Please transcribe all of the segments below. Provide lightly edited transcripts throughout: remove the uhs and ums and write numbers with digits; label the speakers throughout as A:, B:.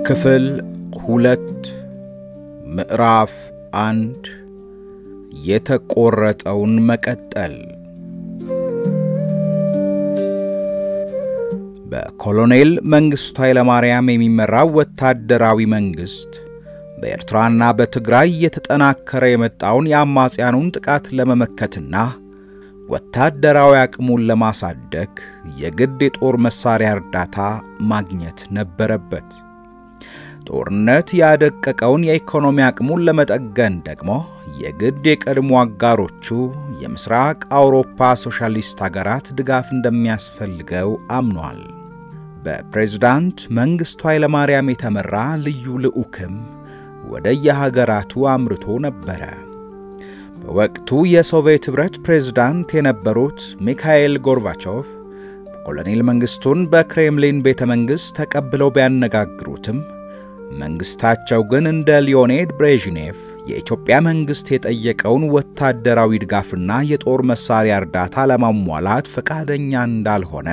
A: ክፍል 2 ምዕራፍ 1 የተቆረጠውን መቀጠል በኮሎኔል መንግስቱ ኃይለማርያም የሚመራው ወታደራዊ መንግስት በኤርትራና በትግራይ የተጠናከረ የመጣውን የአማጽያኑን ጥቃት ለመመከትና ወታደራዊ አቅሙን ለማሳደግ የግድ የጦር መሳሪያ እርዳታ ማግኘት ነበረበት። ጦርነት ያደቀቀውን የኢኮኖሚ አቅሙን ለመጠገን ደግሞ የግድ የቀድሞ አጋሮቹ የምስራቅ አውሮፓ ሶሻሊስት ሀገራት ድጋፍ እንደሚያስፈልገው አምኗል። በፕሬዝዳንት መንግስቱ ኃይለማርያም የተመራ ልዩ ልዑክም ወደ የሀገራቱ አምርቶ ነበር። በወቅቱ የሶቪየት ህብረት ፕሬዝዳንት የነበሩት ሚካኤል ጎርባቾቭ ኮሎኔል መንግስቱን በክሬምሊን ቤተ መንግስት ተቀብለው ቢያነጋግሩትም መንግስታቸው ግን እንደ ሊዮኔድ ብሬዥኔቭ የኢትዮጵያ መንግስት የጠየቀውን ወታደራዊ ድጋፍና የጦር መሳሪያ እርዳታ ለማሟላት ፈቃደኛ እንዳልሆነ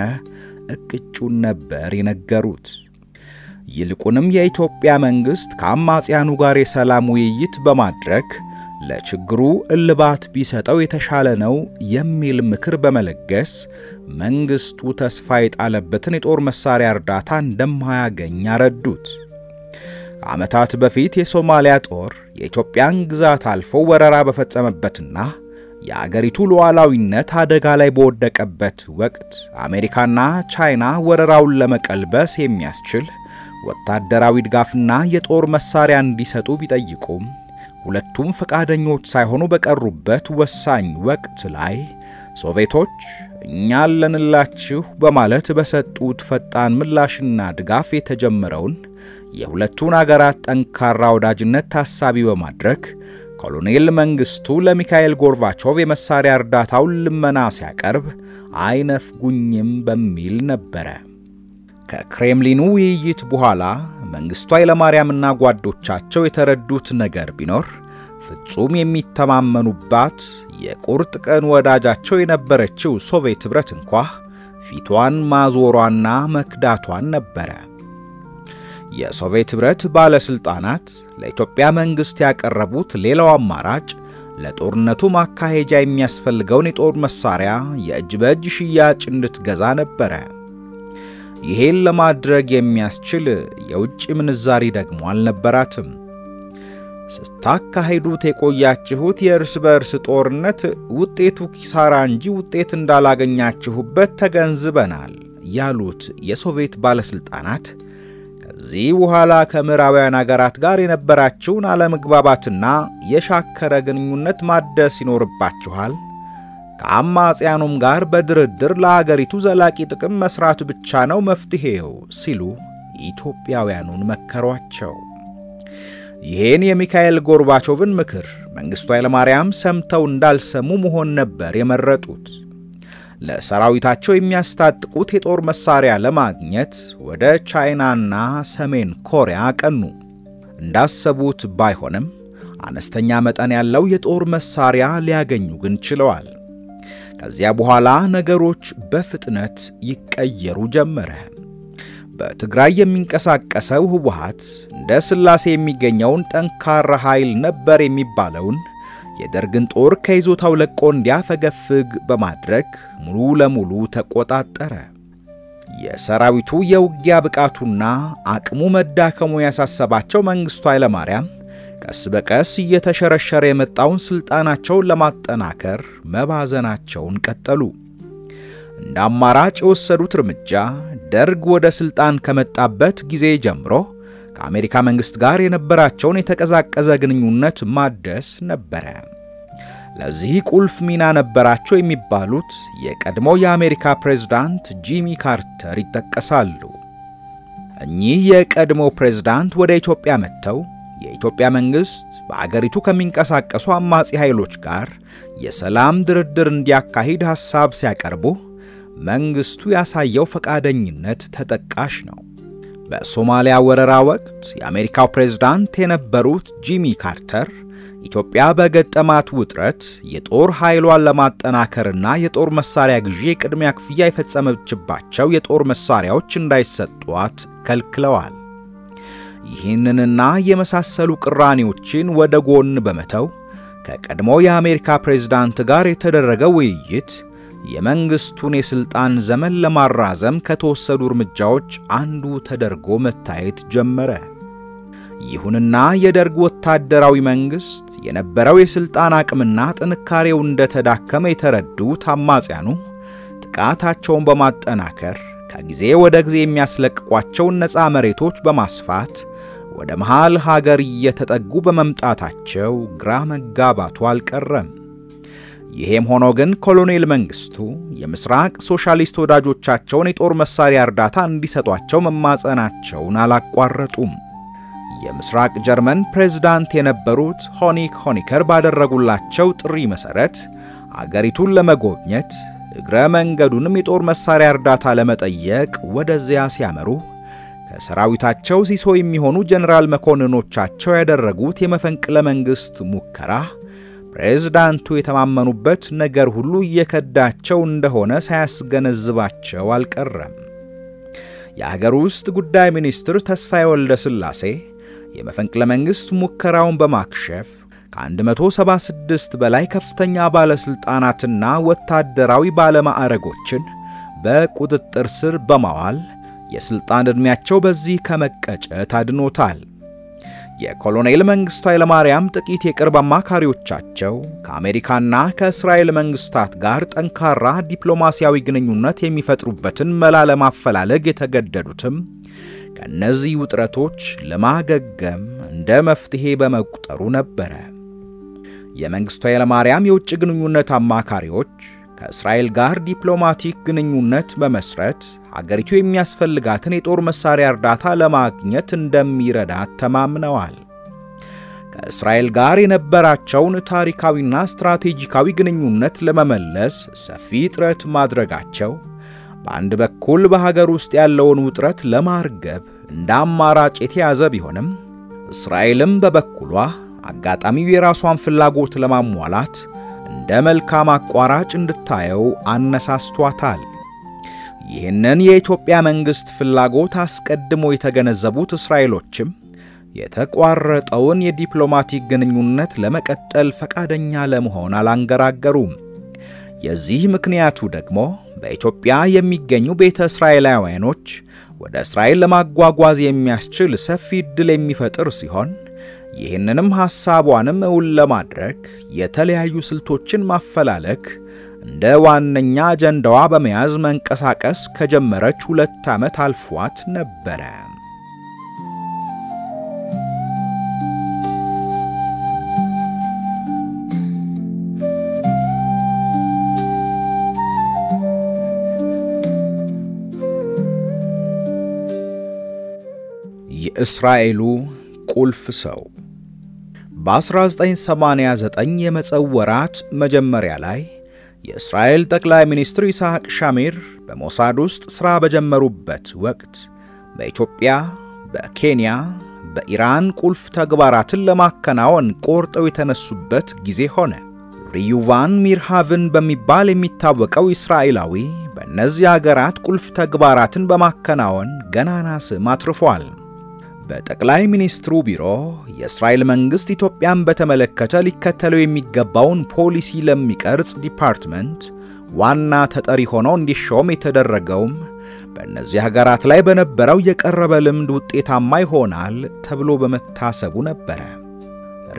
A: እቅጩን ነበር የነገሩት። ይልቁንም የኢትዮጵያ መንግስት ከአማጽያኑ ጋር የሰላም ውይይት በማድረግ ለችግሩ እልባት ቢሰጠው የተሻለ ነው የሚል ምክር በመለገስ መንግስቱ ተስፋ የጣለበትን የጦር መሳሪያ እርዳታ እንደማያገኝ አረዱት። ከዓመታት በፊት የሶማሊያ ጦር የኢትዮጵያን ግዛት አልፎ ወረራ በፈጸመበትና የአገሪቱ ሉዓላዊነት አደጋ ላይ በወደቀበት ወቅት አሜሪካና ቻይና ወረራውን ለመቀልበስ የሚያስችል ወታደራዊ ድጋፍና የጦር መሳሪያ እንዲሰጡ ቢጠይቁም ሁለቱም ፈቃደኞች ሳይሆኑ በቀሩበት ወሳኝ ወቅት ላይ ሶቪየቶች እኛ አለንላችሁ በማለት በሰጡት ፈጣን ምላሽና ድጋፍ የተጀመረውን የሁለቱን አገራት ጠንካራ ወዳጅነት ታሳቢ በማድረግ ኮሎኔል መንግስቱ ለሚካኤል ጎርባቾቭ የመሳሪያ እርዳታውን ልመና ሲያቀርብ አይነፍጉኝም በሚል ነበር። ከክሬምሊኑ ውይይት በኋላ መንግስቱ ኃይለማርያምና ጓዶቻቸው የተረዱት ነገር ቢኖር ፍጹም የሚተማመኑባት የቁርጥ ቀን ወዳጃቸው የነበረችው ሶቪየት ህብረት እንኳ ፊቷን ማዞሯና መክዳቷን ነበር። የሶቪየት ህብረት ባለስልጣናት ለኢትዮጵያ መንግስት ያቀረቡት ሌላው አማራጭ ለጦርነቱ ማካሄጃ የሚያስፈልገውን የጦር መሳሪያ የእጅ በእጅ ሽያጭ እንድትገዛ ነበር። ይሄን ለማድረግ የሚያስችል የውጭ ምንዛሪ ደግሞ አልነበራትም። ስታካሄዱት የቆያችሁት የእርስ በእርስ ጦርነት ውጤቱ ኪሳራ እንጂ ውጤት እንዳላገኛችሁበት ተገንዝበናል ያሉት የሶቪየት ባለስልጣናት ከዚህ በኋላ ከምዕራባውያን አገራት ጋር የነበራችሁን አለመግባባትና የሻከረ ግንኙነት ማደስ ይኖርባችኋል፣ ከአማጽያኑም ጋር በድርድር ለአገሪቱ ዘላቂ ጥቅም መስራት ብቻ ነው መፍትሄው ሲሉ ኢትዮጵያውያኑን መከሯቸው። ይሄን የሚካኤል ጎርባቾቭን ምክር መንግስቱ ኃይለማርያም ሰምተው እንዳልሰሙ መሆን ነበር የመረጡት። ለሰራዊታቸው የሚያስታጥቁት የጦር መሳሪያ ለማግኘት ወደ ቻይናና ሰሜን ኮሪያ ቀኑ። እንዳሰቡት ባይሆንም አነስተኛ መጠን ያለው የጦር መሳሪያ ሊያገኙ ግን ችለዋል። ከዚያ በኋላ ነገሮች በፍጥነት ይቀየሩ ጀመረ። በትግራይ የሚንቀሳቀሰው ህወሓት እንደ ስላሴ የሚገኘውን ጠንካራ ኃይል ነበር የሚባለውን የደርግን ጦር ከይዞታው ለቆ እንዲያፈገፍግ በማድረግ ሙሉ ለሙሉ ተቆጣጠረ። የሰራዊቱ የውጊያ ብቃቱና አቅሙ መዳከሙ ያሳሰባቸው መንግስቱ ኃይለማርያም ቀስ በቀስ እየተሸረሸረ የመጣውን ስልጣናቸውን ለማጠናከር መባዘናቸውን ቀጠሉ። እንደ አማራጭ የወሰዱት እርምጃ ደርግ ወደ ስልጣን ከመጣበት ጊዜ ጀምሮ ከአሜሪካ መንግስት ጋር የነበራቸውን የተቀዛቀዘ ግንኙነት ማደስ ነበር። ለዚህ ቁልፍ ሚና ነበራቸው የሚባሉት የቀድሞ የአሜሪካ ፕሬዝዳንት ጂሚ ካርተር ይጠቀሳሉ። እኚህ የቀድሞ ፕሬዝዳንት ወደ ኢትዮጵያ መጥተው የኢትዮጵያ መንግስት በአገሪቱ ከሚንቀሳቀሱ አማጺ ኃይሎች ጋር የሰላም ድርድር እንዲያካሂድ ሐሳብ ሲያቀርቡ መንግስቱ ያሳየው ፈቃደኝነት ተጠቃሽ ነው። በሶማሊያ ወረራ ወቅት የአሜሪካው ፕሬዝዳንት የነበሩት ጂሚ ካርተር ኢትዮጵያ በገጠማት ውጥረት የጦር ኃይሏን ለማጠናከርና የጦር መሳሪያ ግዢ ቅድሚያ ክፍያ የፈጸመችባቸው የጦር መሳሪያዎች እንዳይሰጧት ከልክለዋል። ይህንንና የመሳሰሉ ቅራኔዎችን ወደ ጎን በመተው ከቀድሞ የአሜሪካ ፕሬዝዳንት ጋር የተደረገ ውይይት የመንግስቱን የስልጣን ዘመን ለማራዘም ከተወሰዱ እርምጃዎች አንዱ ተደርጎ መታየት ጀመረ። ይሁንና የደርግ ወታደራዊ መንግስት የነበረው የስልጣን አቅምና ጥንካሬው እንደተዳከመ የተረዱት አማጽያኑ ጥቃታቸውን በማጠናከር ከጊዜ ወደ ጊዜ የሚያስለቅቋቸው ነፃ መሬቶች በማስፋት ወደ መሃል ሀገር እየተጠጉ በመምጣታቸው ግራ መጋባቱ አልቀረም። ይሄም ሆኖ ግን ኮሎኔል መንግስቱ የምስራቅ ሶሻሊስት ወዳጆቻቸውን የጦር መሳሪያ እርዳታ እንዲሰጧቸው መማጸናቸውን አላቋረጡም። የምስራቅ ጀርመን ፕሬዝዳንት የነበሩት ሆኒከር ባደረጉላቸው ጥሪ መሰረት አገሪቱን ለመጎብኘት እግረ መንገዱንም የጦር መሳሪያ እርዳታ ለመጠየቅ ወደዚያ ሲያመሩ ከሰራዊታቸው ሲሶ የሚሆኑ ጀነራል መኮንኖቻቸው ያደረጉት የመፈንቅለ መንግስት ሙከራ ፕሬዝዳንቱ የተማመኑበት ነገር ሁሉ እየከዳቸው እንደሆነ ሳያስገነዝባቸው አልቀረም። የሀገር ውስጥ ጉዳይ ሚኒስትር ተስፋዬ ወልደ ስላሴ የመፈንቅለ መንግስት ሙከራውን በማክሸፍ ከ176 በላይ ከፍተኛ ባለስልጣናትና ወታደራዊ ባለማዕረጎችን በቁጥጥር ስር በማዋል የስልጣን ዕድሜያቸው በዚህ ከመቀጨት አድኖታል። የኮሎኔል መንግስቱ ኃይለማርያም ጥቂት የቅርብ አማካሪዎቻቸው ከአሜሪካና ከእስራኤል መንግስታት ጋር ጠንካራ ዲፕሎማሲያዊ ግንኙነት የሚፈጥሩበትን መላ ለማፈላለግ የተገደዱትም ከነዚህ ውጥረቶች ለማገገም እንደ መፍትሄ በመቁጠሩ ነበር። የመንግስቱ ኃይለማርያም የውጭ ግንኙነት አማካሪዎች ከእስራኤል ጋር ዲፕሎማቲክ ግንኙነት በመስረት ሀገሪቱ የሚያስፈልጋትን የጦር መሳሪያ እርዳታ ለማግኘት እንደሚረዳት ተማምነዋል። ከእስራኤል ጋር የነበራቸውን ታሪካዊና ስትራቴጂካዊ ግንኙነት ለመመለስ ሰፊ ጥረት ማድረጋቸው በአንድ በኩል በሀገር ውስጥ ያለውን ውጥረት ለማርገብ እንደ አማራጭ የተያዘ ቢሆንም እስራኤልም በበኩሏ አጋጣሚው የራሷን ፍላጎት ለማሟላት እንደ መልካም አቋራጭ እንድታየው አነሳስቷታል። ይህንን የኢትዮጵያ መንግስት ፍላጎት አስቀድሞ የተገነዘቡት እስራኤሎችም የተቋረጠውን የዲፕሎማቲክ ግንኙነት ለመቀጠል ፈቃደኛ ለመሆን አላንገራገሩም። የዚህ ምክንያቱ ደግሞ በኢትዮጵያ የሚገኙ ቤተ እስራኤላውያኖች ወደ እስራኤል ለማጓጓዝ የሚያስችል ሰፊ ዕድል የሚፈጥር ሲሆን ይህንንም ሐሳቧንም እውን ለማድረግ የተለያዩ ስልቶችን ማፈላለግ እንደ ዋነኛ አጀንዳዋ በመያዝ መንቀሳቀስ ከጀመረች 2 ዓመት አልፏት ነበር። የእስራኤሉ ቁልፍ ሰው በ1989 የመጸው ወራት መጀመሪያ ላይ የእስራኤል ጠቅላይ ሚኒስትር ይስሐቅ ሻሚር በሞሳድ ውስጥ ሥራ በጀመሩበት ወቅት በኢትዮጵያ፣ በኬንያ፣ በኢራን ቁልፍ ተግባራትን ለማከናወን ቆርጠው የተነሱበት ጊዜ ሆነ። ሪዩቫን ሚርሃቭን በሚባል የሚታወቀው እስራኤላዊ በእነዚህ ሀገራት ቁልፍ ተግባራትን በማከናወን ገናና ስም አትርፏል። በጠቅላይ ሚኒስትሩ ቢሮ የእስራኤል መንግስት ኢትዮጵያን በተመለከተ ሊከተለው የሚገባውን ፖሊሲ ለሚቀርጽ ዲፓርትመንት ዋና ተጠሪ ሆኖ እንዲሾም የተደረገውም በእነዚህ ሀገራት ላይ በነበረው የቀረበ ልምድ ውጤታማ ይሆናል ተብሎ በመታሰቡ ነበር።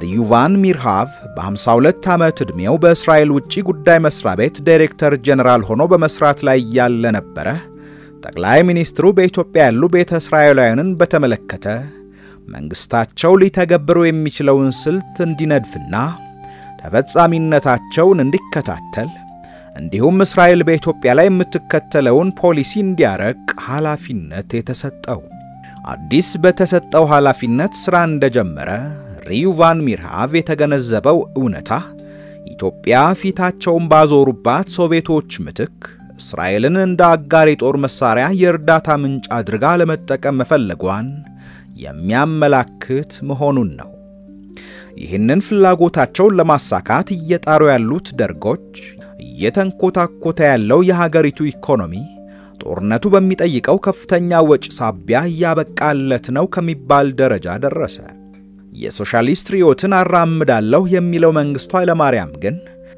A: ሪዩቫን ሚርሃቭ በ52 ዓመት ዕድሜው በእስራኤል ውጪ ጉዳይ መስሪያ ቤት ዳይሬክተር ጀነራል ሆኖ በመስራት ላይ ያለ ነበር። ጠቅላይ ሚኒስትሩ በኢትዮጵያ ያሉ ቤተ እስራኤላውያንን በተመለከተ መንግስታቸው ሊተገብሩ የሚችለውን ስልት እንዲነድፍና ተፈጻሚነታቸውን እንዲከታተል እንዲሁም እስራኤል በኢትዮጵያ ላይ የምትከተለውን ፖሊሲ እንዲያረቅ ኃላፊነት የተሰጠው። አዲስ በተሰጠው ኃላፊነት ሥራ እንደጀመረ ሪዩቫን ሚርሃቭ የተገነዘበው እውነታ ኢትዮጵያ ፊታቸውን ባዞሩባት ሶቪየቶች ምትክ እስራኤልን እንደ አጋር የጦር መሳሪያ የእርዳታ ምንጭ አድርጋ ለመጠቀም መፈለጓን የሚያመላክት መሆኑን ነው። ይህንን ፍላጎታቸውን ለማሳካት እየጣሩ ያሉት ደርጎች እየተንኮታኮተ ያለው የሀገሪቱ ኢኮኖሚ ጦርነቱ በሚጠይቀው ከፍተኛ ወጪ ሳቢያ ያበቃለት ነው ከሚባል ደረጃ ደረሰ። የሶሻሊስት ሪዮትን አራምዳለሁ የሚለው መንግስቱ ኃይለማርያም ግን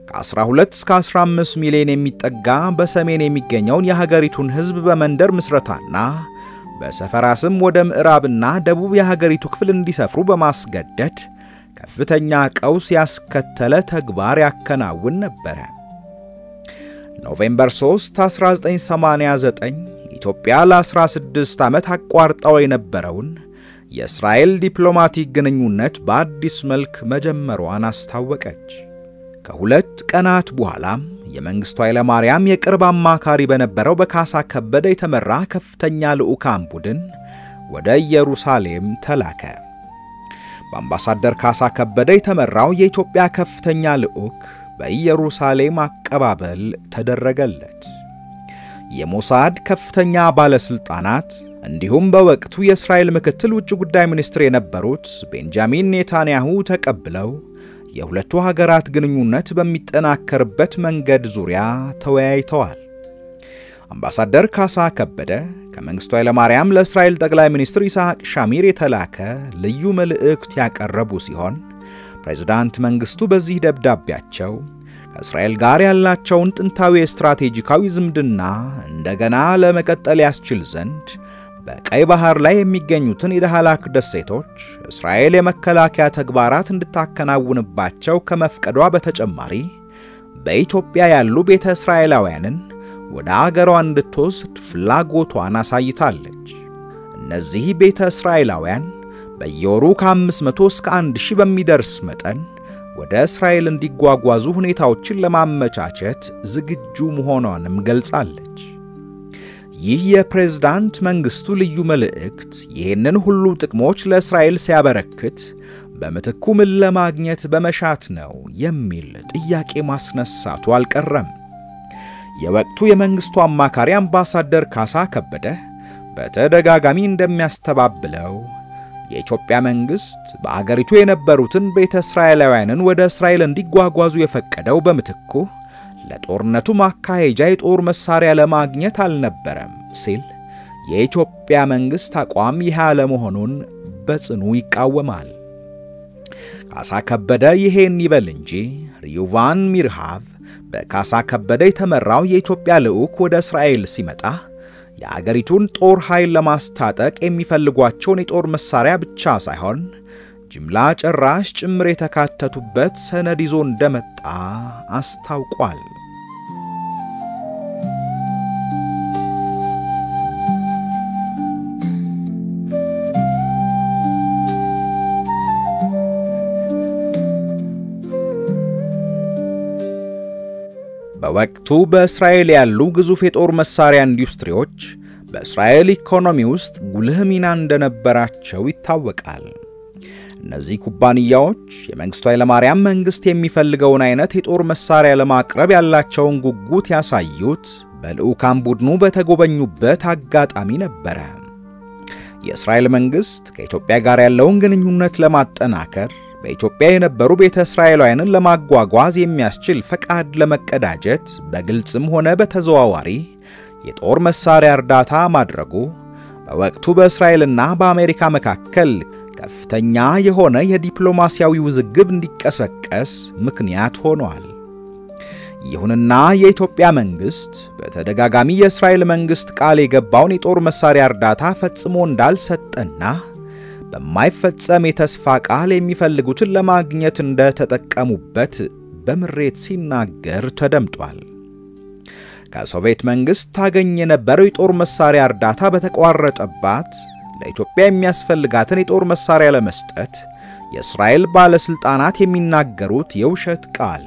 A: ከ12 እስከ 15 ሚሊዮን የሚጠጋ በሰሜን የሚገኘውን የሀገሪቱን ህዝብ በመንደር ምስረታና በሰፈራ ስም ወደ ምዕራብና ደቡብ የሀገሪቱ ክፍል እንዲሰፍሩ በማስገደድ ከፍተኛ ቀውስ ያስከተለ ተግባር ያከናውን ነበር። ኖቬምበር 3 1989 ኢትዮጵያ ለ16 ዓመት አቋርጣው የነበረውን የእስራኤል ዲፕሎማቲክ ግንኙነት በአዲስ መልክ መጀመሯን አስታወቀች። ከሁለት ቀናት በኋላም የመንግስቱ ኃይለማርያም የቅርብ አማካሪ በነበረው በካሳ ከበደ የተመራ ከፍተኛ ልዑካን ቡድን ወደ ኢየሩሳሌም ተላከ። በአምባሳደር ካሳ ከበደ የተመራው የኢትዮጵያ ከፍተኛ ልዑክ በኢየሩሳሌም አቀባበል ተደረገለት። የሞሳድ ከፍተኛ ባለስልጣናት እንዲሁም በወቅቱ የእስራኤል ምክትል ውጭ ጉዳይ ሚኒስትር የነበሩት ቤንጃሚን ኔታንያሁ ተቀብለው የሁለቱ ሀገራት ግንኙነት በሚጠናከርበት መንገድ ዙሪያ ተወያይተዋል። አምባሳደር ካሳ ከበደ ከመንግስቱ ኃይለማርያም ለእስራኤል ጠቅላይ ሚኒስትር ይስሐቅ ሻሚር የተላከ ልዩ መልእክት ያቀረቡ ሲሆን ፕሬዝዳንት መንግስቱ በዚህ ደብዳቤያቸው ከእስራኤል ጋር ያላቸውን ጥንታዊ ስትራቴጂካዊ ዝምድና እንደገና ለመቀጠል ያስችል ዘንድ በቀይ ባህር ላይ የሚገኙትን የዳህላክ ደሴቶች እስራኤል የመከላከያ ተግባራት እንድታከናውንባቸው ከመፍቀዷ በተጨማሪ በኢትዮጵያ ያሉ ቤተ እስራኤላውያንን ወደ አገሯ እንድትወስድ ፍላጎቷን አሳይታለች። እነዚህ ቤተ እስራኤላውያን በየወሩ ከ500 እስከ 1000 በሚደርስ መጠን ወደ እስራኤል እንዲጓጓዙ ሁኔታዎችን ለማመቻቸት ዝግጁ መሆኗንም ገልጻለች። ይህ የፕሬዝዳንት መንግስቱ ልዩ መልእክት ይህንን ሁሉ ጥቅሞች ለእስራኤል ሲያበረክት በመተኩ ምን ለማግኘት በመሻት ነው የሚል ጥያቄ ማስነሳቱ አልቀረም። የወቅቱ የመንግስቱ አማካሪ አምባሳደር ካሳ ከበደ በተደጋጋሚ እንደሚያስተባብለው የኢትዮጵያ መንግስት በአገሪቱ የነበሩትን ቤተ እስራኤላውያንን ወደ እስራኤል እንዲጓጓዙ የፈቀደው በመተኩ ለጦርነቱ ማካሄጃ የጦር መሳሪያ ለማግኘት አልነበረም ሲል የኢትዮጵያ መንግስት አቋም ይህ አለመሆኑን በጽኑ ይቃወማል። ካሳ ከበደ ይሄን ይበል እንጂ ሪዩቫን ሚርሃቭ በካሳ ከበደ የተመራው የኢትዮጵያ ልዑክ ወደ እስራኤል ሲመጣ የአገሪቱን ጦር ኃይል ለማስታጠቅ የሚፈልጓቸውን የጦር መሳሪያ ብቻ ሳይሆን ጅምላ ጨራሽ ጭምር የተካተቱበት ሰነድ ይዞ እንደመጣ አስታውቋል። በወቅቱ በእስራኤል ያሉ ግዙፍ የጦር መሳሪያ ኢንዱስትሪዎች በእስራኤል ኢኮኖሚ ውስጥ ጉልህ ሚና እንደነበራቸው ይታወቃል። እነዚህ ኩባንያዎች የመንግስቱ ኃይለማርያም መንግስት የሚፈልገውን አይነት የጦር መሳሪያ ለማቅረብ ያላቸውን ጉጉት ያሳዩት በልዑካን ቡድኑ በተጎበኙበት አጋጣሚ ነበር። የእስራኤል መንግስት ከኢትዮጵያ ጋር ያለውን ግንኙነት ለማጠናከር በኢትዮጵያ የነበሩ ቤተ እስራኤላውያንን ለማጓጓዝ የሚያስችል ፈቃድ ለመቀዳጀት በግልጽም ሆነ በተዘዋዋሪ የጦር መሳሪያ እርዳታ ማድረጉ በወቅቱ በእስራኤልና በአሜሪካ መካከል ከፍተኛ የሆነ የዲፕሎማሲያዊ ውዝግብ እንዲቀሰቀስ ምክንያት ሆኗል። ይሁንና የኢትዮጵያ መንግስት በተደጋጋሚ የእስራኤል መንግስት ቃል የገባውን የጦር መሳሪያ እርዳታ ፈጽሞ እንዳልሰጠና በማይፈጸም የተስፋ ቃል የሚፈልጉትን ለማግኘት እንደተጠቀሙበት በምሬት ሲናገር ተደምጧል። ከሶቪየት መንግስት ታገኝ የነበረው የጦር መሳሪያ እርዳታ በተቋረጠባት ለኢትዮጵያ የሚያስፈልጋትን የጦር መሳሪያ ለመስጠት የእስራኤል ባለስልጣናት የሚናገሩት የውሸት ቃል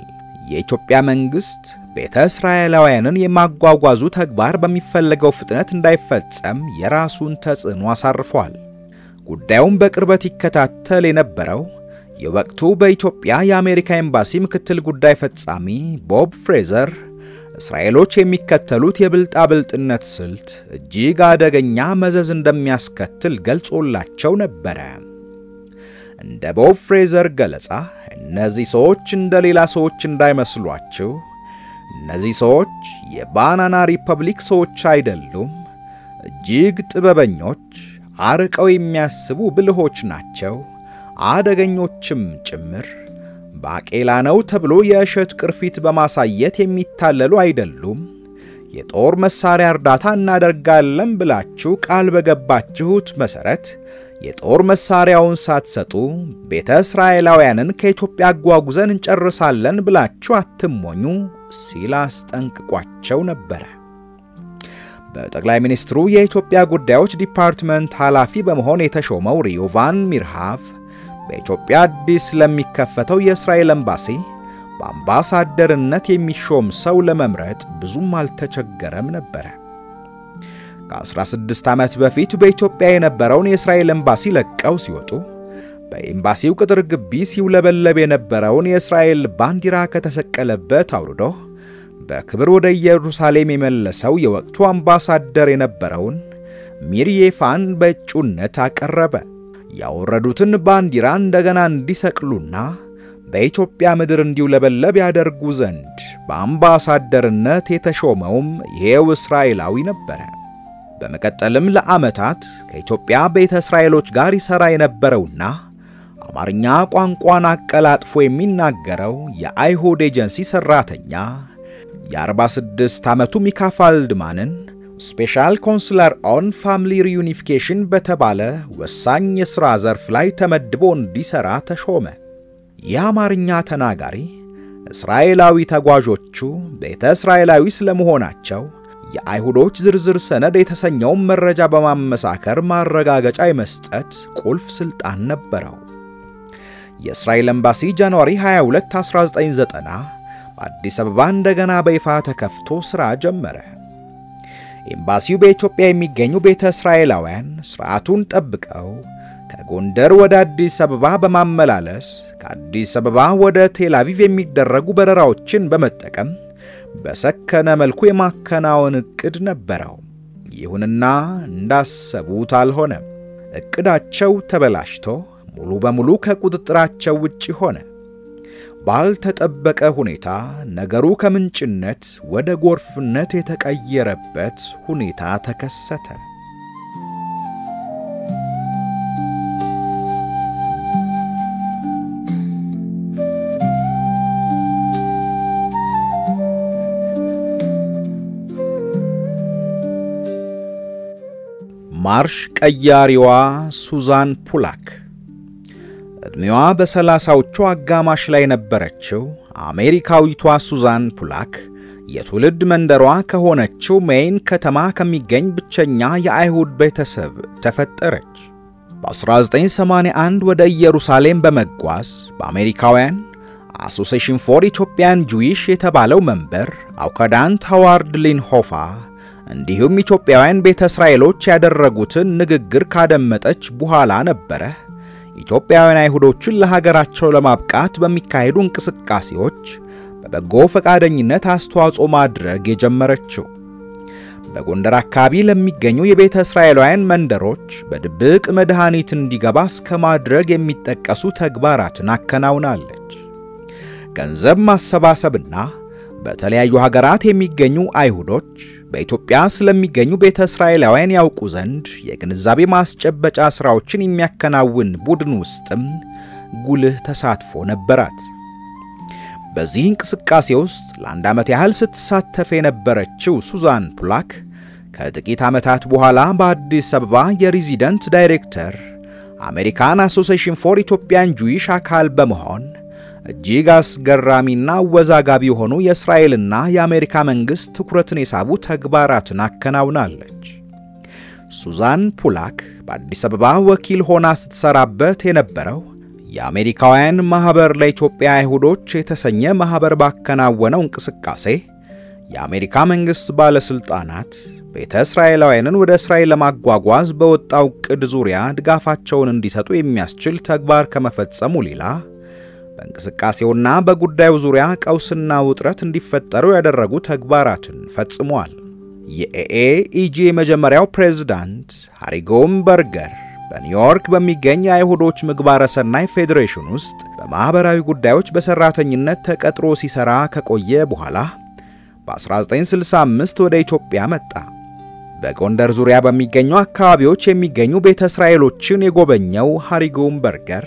A: የኢትዮጵያ መንግስት ቤተ እስራኤላውያንን የማጓጓዙ ተግባር በሚፈልገው ፍጥነት እንዳይፈጸም የራሱን ተጽዕኖ አሳርፏል። ጉዳዩን በቅርበት ይከታተል የነበረው የወቅቱ በኢትዮጵያ የአሜሪካ ኤምባሲ ምክትል ጉዳይ ፈጻሚ ቦብ ፍሬዘር እስራኤሎች የሚከተሉት የብልጣብልጥነት ስልት እጅግ አደገኛ መዘዝ እንደሚያስከትል ገልጾላቸው ነበር። እንደ ቦብ ፍሬዘር ገለጻ እነዚህ ሰዎች እንደሌላ ሰዎች እንዳይመስሏችሁ፣ እነዚህ ሰዎች የባናና ሪፐብሊክ ሰዎች አይደሉም። እጅግ ጥበበኞች፣ አርቀው የሚያስቡ ብልሆች ናቸው፣ አደገኞችም ጭምር። ባቄላ ነው ተብሎ የእሸት ቅርፊት በማሳየት የሚታለሉ አይደሉም። የጦር መሳሪያ እርዳታ እናደርጋለን ብላችሁ ቃል በገባችሁት መሰረት የጦር መሳሪያውን ሳትሰጡ ቤተ እስራኤላውያንን ከኢትዮጵያ አጓጉዘን እንጨርሳለን ብላችሁ አትሞኙ ሲል አስጠንቅቋቸው ነበር። በጠቅላይ ሚኒስትሩ የኢትዮጵያ ጉዳዮች ዲፓርትመንት ኃላፊ በመሆን የተሾመው ሪዮቫን ሚርሃቭ በኢትዮጵያ አዲስ ለሚከፈተው የእስራኤል ኤምባሲ በአምባሳደርነት የሚሾም ሰው ለመምረጥ ብዙም አልተቸገረም ነበር። ከ16 ዓመት በፊት በኢትዮጵያ የነበረውን የእስራኤል ኤምባሲ ለቀው ሲወጡ በኤምባሲው ቅጥር ግቢ ሲውለበለብ የነበረውን የእስራኤል ባንዲራ ከተሰቀለበት አውርዶ በክብር ወደ ኢየሩሳሌም የመለሰው የወቅቱ አምባሳደር የነበረውን ሚርዬፋን በእጩነት አቀረበ። ያወረዱትን ባንዲራ እንደገና እንዲሰቅሉና በኢትዮጵያ ምድር እንዲውለበለብ ያደርጉ ዘንድ በአምባሳደርነት የተሾመውም ይሄው እስራኤላዊ ነበር። በመቀጠልም ለዓመታት ከኢትዮጵያ ቤተ እስራኤሎች ጋር ይሰራ የነበረውና አማርኛ ቋንቋን አቀላጥፎ የሚናገረው የአይሁድ ኤጀንሲ ሰራተኛ የ46 ዓመቱ ሚካ ፋልድማንን ስፔሻል ኮንሱለር ኦን ፋሚሊ ሪዩኒፊኬሽን በተባለ ወሳኝ የሥራ ዘርፍ ላይ ተመድቦ እንዲሰራ ተሾመ። የአማርኛ ተናጋሪ እስራኤላዊ ተጓዦቹ ቤተ እስራኤላዊ ስለመሆናቸው የአይሁዶች ዝርዝር ሰነድ የተሰኘውን መረጃ በማመሳከር ማረጋገጫ የመስጠት ቁልፍ ስልጣን ነበረው። የእስራኤል ኤምባሲ ጃንዋሪ 22 1990 በአዲስ አበባ እንደገና በይፋ ተከፍቶ ሥራ ጀመረ። ኤምባሲው በኢትዮጵያ የሚገኙ ቤተ እስራኤላውያን ሥርዓቱን ጠብቀው ከጎንደር ወደ አዲስ አበባ በማመላለስ ከአዲስ አበባ ወደ ቴል አቪቭ የሚደረጉ በረራዎችን በመጠቀም በሰከነ መልኩ የማከናወን ዕቅድ ነበረው። ይሁንና እንዳሰቡት አልሆነም። ዕቅዳቸው ተበላሽቶ ሙሉ በሙሉ ከቁጥጥራቸው ውጪ ሆነ። ባልተጠበቀ ሁኔታ ነገሩ ከምንጭነት ወደ ጎርፍነት የተቀየረበት ሁኔታ ተከሰተ። ማርሽ ቀያሪዋ ሱዛን ፑላክ እድሜዋ በ30ዎቹ አጋማሽ ላይ ነበረችው። አሜሪካዊቷ ሱዛን ፑላክ የትውልድ መንደሯ ከሆነችው ሜይን ከተማ ከሚገኝ ብቸኛ የአይሁድ ቤተሰብ ተፈጠረች። በ1981 ወደ ኢየሩሳሌም በመጓዝ በአሜሪካውያን አሶሲዬሽን ፎር ኢትዮጵያን ጁዊሽ የተባለው መንበር አውካዳንት ሃዋርድ ሊንሆፋ እንዲሁም ኢትዮጵያውያን ቤተ እስራኤሎች ያደረጉትን ንግግር ካደመጠች በኋላ ነበረ ኢትዮጵያውያን አይሁዶችን ለሀገራቸው ለማብቃት በሚካሄዱ እንቅስቃሴዎች በበጎ ፈቃደኝነት አስተዋጽኦ ማድረግ የጀመረችው። በጎንደር አካባቢ ለሚገኙ የቤተ እስራኤላውያን መንደሮች በድብቅ መድኃኒት እንዲገባ እስከ ማድረግ የሚጠቀሱ ተግባራትን አከናውናለች። ገንዘብ ማሰባሰብና በተለያዩ ሀገራት የሚገኙ አይሁዶች በኢትዮጵያ ስለሚገኙ ቤተ እስራኤላውያን ያውቁ ዘንድ የግንዛቤ ማስጨበጫ ሥራዎችን የሚያከናውን ቡድን ውስጥም ጉልህ ተሳትፎ ነበራት። በዚህ እንቅስቃሴ ውስጥ ለአንድ ዓመት ያህል ስትሳተፍ የነበረችው ሱዛን ፑላክ ከጥቂት ዓመታት በኋላ በአዲስ አበባ የሬዚደንት ዳይሬክተር አሜሪካን አሶሲዬሽን ፎር ኢትዮጵያን ጁዊሽ አካል በመሆን እጅግ አስገራሚና ወዛጋቢ የሆኑ የእስራኤልና የአሜሪካ መንግሥት ትኩረትን የሳቡ ተግባራትን አከናውናለች። ሱዛን ፑላክ በአዲስ አበባ ወኪል ሆና ስትሰራበት የነበረው የአሜሪካውያን ማህበር ለኢትዮጵያ አይሁዶች የተሰኘ ማህበር ባከናወነው እንቅስቃሴ የአሜሪካ መንግሥት ባለስልጣናት ቤተ እስራኤላውያንን ወደ እስራኤል ለማጓጓዝ በወጣው ዕቅድ ዙሪያ ድጋፋቸውን እንዲሰጡ የሚያስችል ተግባር ከመፈጸሙ ሌላ በእንቅስቃሴውና በጉዳዩ ዙሪያ ቀውስና ውጥረት እንዲፈጠሩ ያደረጉ ተግባራትን ፈጽሟል። የኤኤኢጂ የመጀመሪያው ፕሬዝዳንት ሃሪጎም በርገር በኒውዮርክ በሚገኝ የአይሁዶች ምግባረ ሰናይ ፌዴሬሽን ውስጥ በማህበራዊ ጉዳዮች በሰራተኝነት ተቀጥሮ ሲሰራ ከቆየ በኋላ በ1965 ወደ ኢትዮጵያ መጣ። በጎንደር ዙሪያ በሚገኙ አካባቢዎች የሚገኙ ቤተ እስራኤሎችን የጎበኘው ሃሪጎም በርገር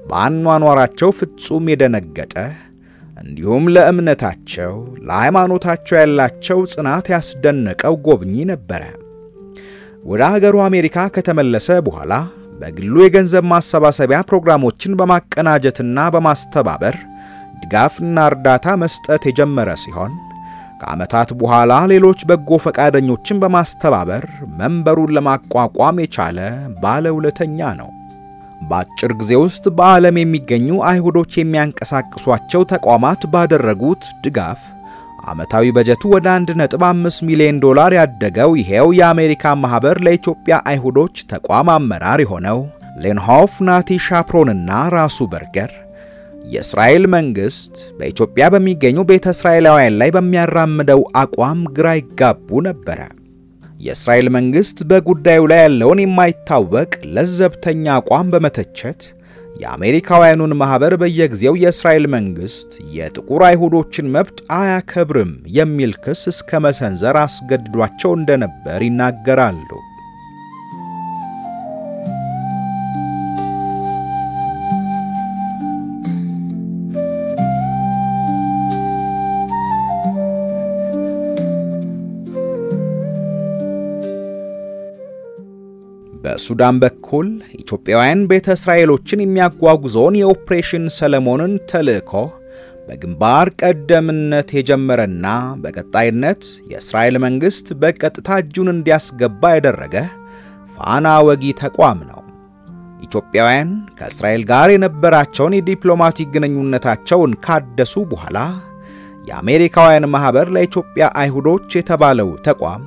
A: በአኗኗራቸው ፍጹም የደነገጠ እንዲሁም ለእምነታቸው ለሃይማኖታቸው ያላቸው ጽናት ያስደነቀው ጎብኚ ነበረ። ወደ ሀገሩ አሜሪካ ከተመለሰ በኋላ በግሉ የገንዘብ ማሰባሰቢያ ፕሮግራሞችን በማቀናጀትና በማስተባበር ድጋፍና እርዳታ መስጠት የጀመረ ሲሆን ከዓመታት በኋላ ሌሎች በጎ ፈቃደኞችን በማስተባበር መንበሩን ለማቋቋም የቻለ ባለውለተኛ ነው። በአጭር ጊዜ ውስጥ በዓለም የሚገኙ አይሁዶች የሚያንቀሳቅሷቸው ተቋማት ባደረጉት ድጋፍ ዓመታዊ በጀቱ ወደ 1.5 ሚሊዮን ዶላር ያደገው ይሄው የአሜሪካ ማህበር ለኢትዮጵያ አይሁዶች ተቋም አመራር የሆነው ሌንሆፍ ናቲ ሻፕሮንና ራሱ በርገር የእስራኤል መንግስት በኢትዮጵያ በሚገኙ ቤተ እስራኤላውያን ላይ በሚያራምደው አቋም ግራ ይጋቡ ነበር። የእስራኤል መንግስት በጉዳዩ ላይ ያለውን የማይታወቅ ለዘብተኛ አቋም በመተቸት የአሜሪካውያኑን ማህበር በየጊዜው የእስራኤል መንግስት የጥቁር አይሁዶችን መብት አያከብርም የሚል ክስ እስከ መሰንዘር አስገድዷቸው እንደነበር ይናገራሉ። በሱዳን በኩል ኢትዮጵያውያን ቤተ እስራኤሎችን የሚያጓጉዘውን የኦፕሬሽን ሰለሞንን ተልእኮ በግንባር ቀደምነት የጀመረና በቀጣይነት የእስራኤል መንግስት በቀጥታ እጁን እንዲያስገባ ያደረገ ፋና ወጊ ተቋም ነው። ኢትዮጵያውያን ከእስራኤል ጋር የነበራቸውን የዲፕሎማቲክ ግንኙነታቸውን ካደሱ በኋላ የአሜሪካውያን ማህበር ለኢትዮጵያ አይሁዶች የተባለው ተቋም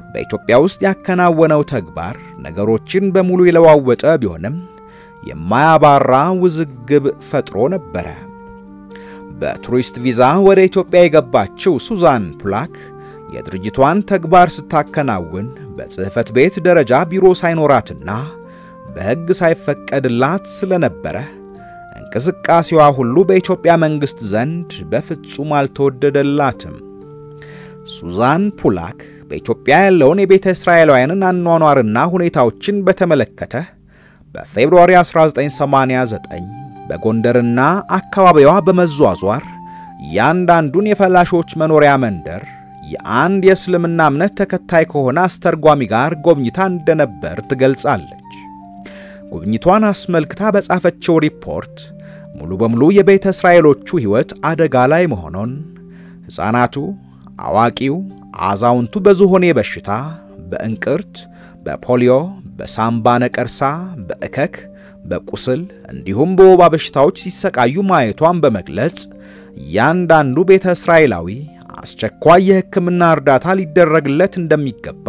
A: በኢትዮጵያ ውስጥ ያከናወነው ተግባር ነገሮችን በሙሉ የለዋወጠ ቢሆንም የማያባራ ውዝግብ ፈጥሮ ነበር። በቱሪስት ቪዛ ወደ ኢትዮጵያ የገባችው ሱዛን ፑላክ የድርጅቷን ተግባር ስታከናውን በጽህፈት ቤት ደረጃ ቢሮ ሳይኖራትና በሕግ ሳይፈቀድላት ስለነበረ እንቅስቃሴዋ ሁሉ በኢትዮጵያ መንግስት ዘንድ በፍጹም አልተወደደላትም። ሱዛን ፑላክ በኢትዮጵያ ያለውን የቤተ እስራኤላውያንን አኗኗርና ሁኔታዎችን በተመለከተ በፌብሩዋሪ 1989 በጎንደርና አካባቢዋ በመዟዟር ያንዳንዱን የፈላሾች መኖሪያ መንደር የአንድ የእስልምና እምነት ተከታይ ከሆነ አስተርጓሚ ጋር ጎብኝታ እንደነበር ትገልጻለች። ጎብኝቷን አስመልክታ በጻፈችው ሪፖርት ሙሉ በሙሉ የቤተ እስራኤሎቹ ሕይወት አደጋ ላይ መሆኑን፣ ሕፃናቱ፣ አዋቂው፣ አዛውንቱ በዝሆኔ በሽታ፣ በእንቅርት፣ በፖሊዮ፣ በሳምባ ነቀርሳ፣ በእከክ፣ በቁስል እንዲሁም በወባ በሽታዎች ሲሰቃዩ ማየቷን በመግለጽ ያንዳንዱ ቤተ እስራኤላዊ አስቸኳይ የሕክምና እርዳታ ሊደረግለት እንደሚገባ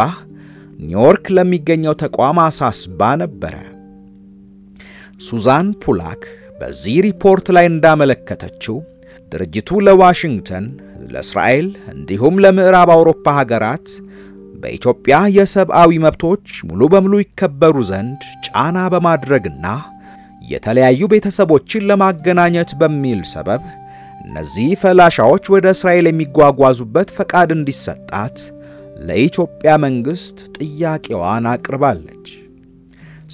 A: ኒውዮርክ ለሚገኘው ተቋም አሳስባ ነበር። ሱዛን ፑላክ በዚህ ሪፖርት ላይ እንዳመለከተችው ድርጅቱ ለዋሽንግተን፣ ለእስራኤል እንዲሁም ለምዕራብ አውሮፓ ሀገራት በኢትዮጵያ የሰብአዊ መብቶች ሙሉ በሙሉ ይከበሩ ዘንድ ጫና በማድረግና የተለያዩ ቤተሰቦችን ለማገናኘት በሚል ሰበብ እነዚህ ፈላሻዎች ወደ እስራኤል የሚጓጓዙበት ፈቃድ እንዲሰጣት ለኢትዮጵያ መንግስት ጥያቄዋን አቅርባለች።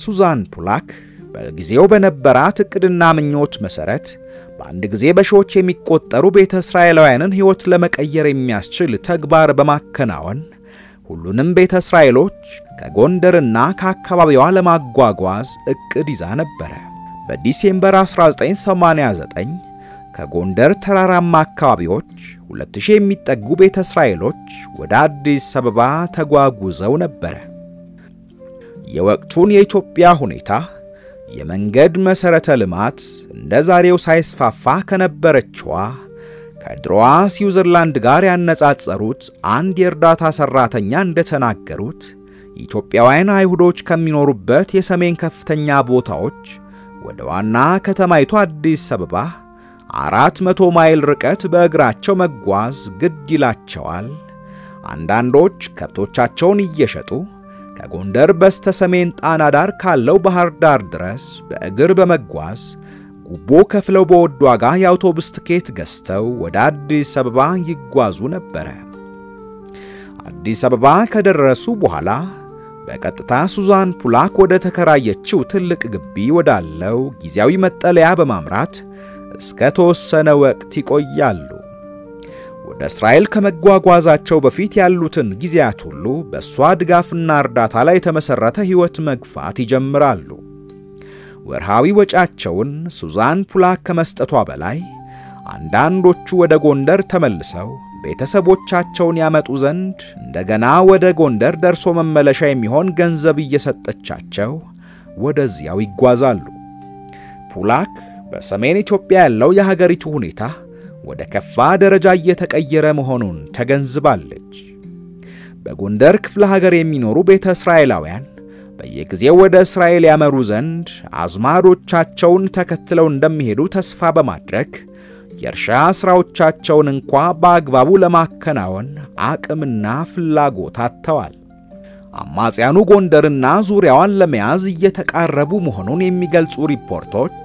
A: ሱዛን ፑላክ በጊዜው በነበራት እቅድና ምኞት መሰረት በአንድ ጊዜ በሺዎች የሚቆጠሩ ቤተ እስራኤላውያንን ሕይወት ለመቀየር የሚያስችል ተግባር በማከናወን ሁሉንም ቤተ እስራኤሎች ከጎንደርና ከአካባቢዋ ለማጓጓዝ እቅድ ይዛ ነበር። በዲሴምበር 1989 ከጎንደር ተራራማ አካባቢዎች 2000 የሚጠጉ ቤተ እስራኤሎች ወደ አዲስ አበባ ተጓጉዘው ነበር። የወቅቱን የኢትዮጵያ ሁኔታ የመንገድ መሰረተ ልማት እንደ ዛሬው ሳይስፋፋ ከነበረችዋ ከድሮዋ ስዊዘርላንድ ጋር ያነጻጸሩት አንድ የእርዳታ ሰራተኛ እንደተናገሩት ኢትዮጵያውያን አይሁዶች ከሚኖሩበት የሰሜን ከፍተኛ ቦታዎች ወደ ዋና ከተማይቱ አዲስ አበባ 400 ማይል ርቀት በእግራቸው መጓዝ ግድ ይላቸዋል። አንዳንዶች ከብቶቻቸውን እየሸጡ ከጎንደር በስተሰሜን ጣና ዳር ካለው ባህር ዳር ድረስ በእግር በመጓዝ ጉቦ ከፍለው በውድ ዋጋ የአውቶቡስ ትኬት ገዝተው ወደ አዲስ አበባ ይጓዙ ነበር። አዲስ አበባ ከደረሱ በኋላ በቀጥታ ሱዛን ፑላክ ወደ ተከራየችው ትልቅ ግቢ ወዳለው ጊዜያዊ መጠለያ በማምራት እስከ ተወሰነ ወቅት ይቆያሉ። ወደ እስራኤል ከመጓጓዛቸው በፊት ያሉትን ጊዜያት ሁሉ በሷ ድጋፍና እርዳታ ላይ የተመሰረተ ሕይወት መግፋት ይጀምራሉ። ወርሃዊ ወጫቸውን ሱዛን ፑላክ ከመስጠቷ በላይ አንዳንዶቹ ወደ ጎንደር ተመልሰው ቤተሰቦቻቸውን ያመጡ ዘንድ እንደገና ወደ ጎንደር ደርሶ መመለሻ የሚሆን ገንዘብ እየሰጠቻቸው ወደዚያው ይጓዛሉ። ፑላክ በሰሜን ኢትዮጵያ ያለው የሀገሪቱ ሁኔታ ወደ ከፋ ደረጃ እየተቀየረ መሆኑን ተገንዝባለች። በጎንደር ክፍለ ሀገር የሚኖሩ ቤተ እስራኤላውያን በየጊዜው ወደ እስራኤል ያመሩ ዘንድ አዝማዶቻቸውን ተከትለው እንደሚሄዱ ተስፋ በማድረግ የእርሻ ሥራዎቻቸውን እንኳ በአግባቡ ለማከናወን አቅምና ፍላጎት አጥተዋል። አማጽያኑ ጎንደርና ዙሪያዋን ለመያዝ እየተቃረቡ መሆኑን የሚገልጹ ሪፖርቶች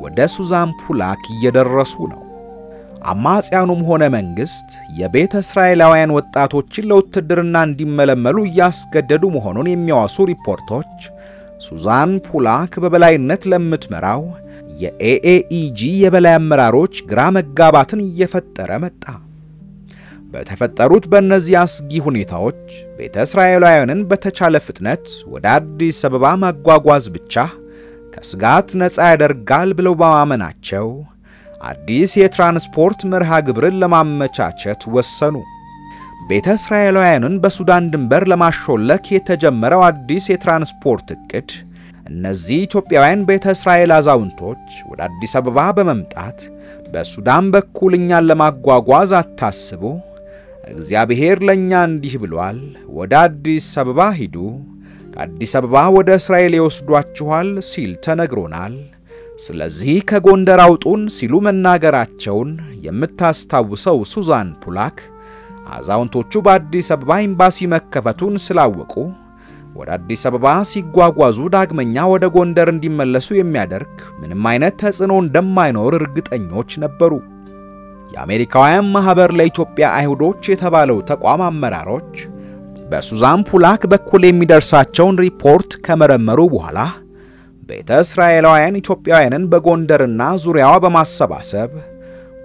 A: ወደ ሱዛን ፑላክ እየደረሱ ነው። አማጽያኑም ሆነ መንግስት የቤተ እስራኤላውያን ወጣቶችን ለውትድርና እንዲመለመሉ እያስገደዱ መሆኑን የሚያወሱ ሪፖርቶች ሱዛን ፑላክ በበላይነት ለምትመራው የኤኤኢጂ የበላይ አመራሮች ግራ መጋባትን እየፈጠረ መጣ። በተፈጠሩት በእነዚህ አስጊ ሁኔታዎች ቤተ እስራኤላውያንን በተቻለ ፍጥነት ወደ አዲስ አበባ ማጓጓዝ ብቻ ከስጋት ነፃ ያደርጋል ብለው በማመናቸው አዲስ የትራንስፖርት መርሃ ግብርን ለማመቻቸት ወሰኑ። ቤተ እስራኤላውያንን በሱዳን ድንበር ለማሾለክ የተጀመረው አዲስ የትራንስፖርት እቅድ እነዚህ ኢትዮጵያውያን ቤተ እስራኤል አዛውንቶች ወደ አዲስ አበባ በመምጣት በሱዳን በኩል እኛን ለማጓጓዝ አታስቡ፣ እግዚአብሔር ለኛ እንዲህ ብሏል፣ ወደ አዲስ አበባ ሂዱ፣ ከአዲስ አበባ ወደ እስራኤል ይወስዷችኋል ሲል ተነግሮናል። ስለዚህ ከጎንደር አውጡን ሲሉ መናገራቸውን የምታስታውሰው ሱዛን ፑላክ አዛውንቶቹ በአዲስ አበባ ኤምባሲ መከፈቱን ስላወቁ ወደ አዲስ አበባ ሲጓጓዙ ዳግመኛ ወደ ጎንደር እንዲመለሱ የሚያደርግ ምንም አይነት ተጽዕኖ እንደማይኖር እርግጠኞች ነበሩ። የአሜሪካውያን ማህበር ለኢትዮጵያ አይሁዶች የተባለው ተቋም አመራሮች በሱዛን ፑላክ በኩል የሚደርሳቸውን ሪፖርት ከመረመሩ በኋላ ቤተ እስራኤላውያን ኢትዮጵያውያንን በጎንደርና ዙሪያዋ በማሰባሰብ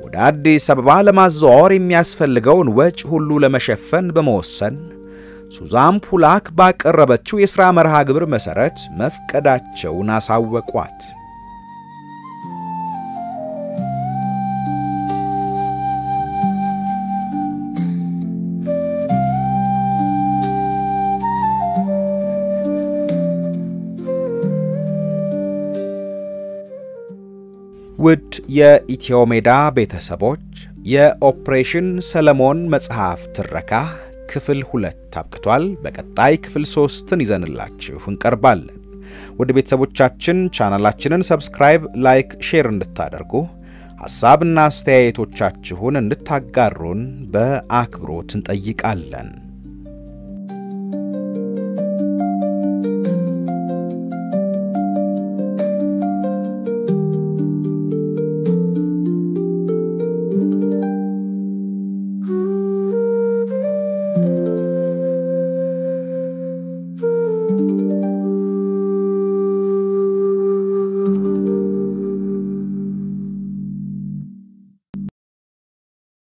A: ወደ አዲስ አበባ ለማዘዋወር የሚያስፈልገውን ወጪ ሁሉ ለመሸፈን በመወሰን ሱዛን ፑላክ ባቀረበችው የሥራ መርሃ ግብር መሰረት መፍቀዳቸውን አሳወቋት። ውድ የኢትዮ ሜዳ ቤተሰቦች የኦፕሬሽን ሰለሞን መጽሐፍ ትረካ ክፍል 2 አብቅቷል። በቀጣይ ክፍል 3ን ይዘንላችሁ እንቀርባለን። ወደ ቤተሰቦቻችን ቻናላችንን ሰብስክራይብ፣ ላይክ፣ ሼር እንድታደርጉ ሐሳብና አስተያየቶቻችሁን እንድታጋሩን በአክብሮት እንጠይቃለን።